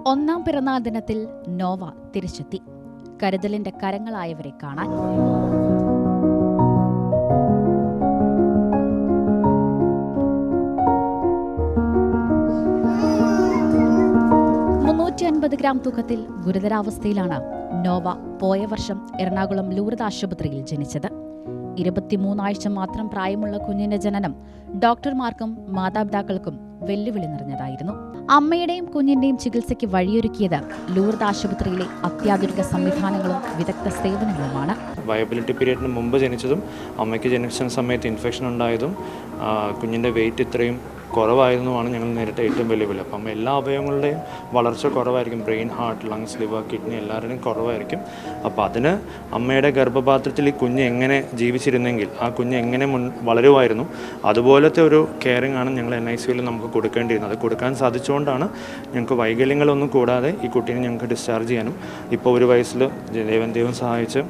ഒന്നാം പിറന്നാൾ ദിനത്തിൽ നോവ തിരിച്ചെത്തി. കരുതലിന്റെ കരങ്ങളായവരെ കാണാൻ. ഗ്രാം തൂക്കത്തിൽ ഗുരുതരാവസ്ഥയിലാണ് നോവ പോയ വർഷം എറണാകുളം ലൂർദ് ആശുപത്രിയിൽ ജനിച്ചത്. 23 ആഴ്ച മാത്രം പ്രായമുള്ള കുഞ്ഞിന്റെ ജനനം ഡോക്ടർമാർക്കും മാതാപിതാക്കൾക്കും വെല്ലുവിളി നിറഞ്ഞതായിരുന്നു. അമ്മയുടെയും കുഞ്ഞിന്റെയും ചികിത്സയ്ക്ക് വഴിയൊരുക്കിയത് ലൂർദ് ആശുപത്രിയിലെ അത്യാധുനിക സംവിധാനങ്ങളും വിദഗ്ധ സേവനങ്ങളുമാണ്. വയബിലിറ്റി പീരീഡിന് മുമ്പ് ജനിച്ചതും അമ്മയ്ക്ക് ജനിച്ച സമയത്ത് ഇൻഫെക്ഷൻ ഉണ്ടായതും കുഞ്ഞിൻ്റെ വെയിറ്റ് ഇത്രയും കുറവായിരുന്നുമാണ് ഞങ്ങൾ നേരിട്ട ഏറ്റവും വെല്ലുവിളി. അപ്പം എല്ലാ അവയവങ്ങളുടെയും വളർച്ച കുറവായിരിക്കും. Brain, heart, lungs, liver, kidney എല്ലാവരുടെയും കുറവായിരിക്കും. അപ്പോൾ അതിന് അമ്മയുടെ ഗർഭപാത്രത്തിൽ ഈ കുഞ്ഞ് എങ്ങനെ ജീവിച്ചിരുന്നെങ്കിൽ ആ കുഞ്ഞ് എങ്ങനെ വളരുമായിരുന്നു, അതുപോലത്തെ ഒരു കെയറിംഗ് ആണ് ഞങ്ങൾ NICUവിൽ നമുക്ക് കൊടുക്കേണ്ടിയിരുന്നത്. അത് കൊടുക്കാൻ സാധിച്ചുകൊണ്ടാണ് ഞങ്ങൾക്ക് വൈകല്യങ്ങളൊന്നും കൂടാതെ ഈ കുട്ടീനെ ഞങ്ങൾക്ക് ഡിസ്ചാർജ് ചെയ്യാനും ഇപ്പോൾ 1 വയസ്സിൽ ദൈവം സഹായിച്ച്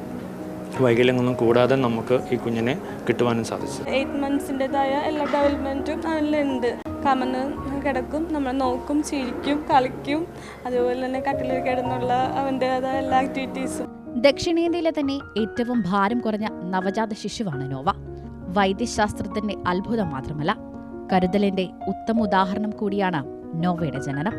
വൈകല്യങ്ങളൊന്നും കൂടാതെ നമുക്ക് ഈ കുഞ്ഞിനെ കിട്ടുവാനും സാധിച്ചു. 8 മന്ത്സിൻ്റെതായ എല്ലാ ഡെവലപ്മെൻറ്റും അതിലുണ്ട്. കമന്ന് കിടക്കും, നമ്മൾ നോക്കും, ചിരിക്കും, കളിക്കും, അതുപോലെ തന്നെ കട്ടിലിൽ കിടന്നുള്ള അവൻ്റെതായ എല്ലാ ആക്ടിവിറ്റീസും. ദക്ഷിണേന്ത്യയിലെ തന്നെ ഏറ്റവും ഭാരം കുറഞ്ഞ നവജാത ശിശുവാണ് നോവ. വൈദ്യശാസ്ത്രത്തിന്റെ അത്ഭുതം മാത്രമല്ല, കരുതലിന്റെ ഉത്തമ ഉദാഹരണം കൂടിയാണ് നോവയുടെ ജനനം.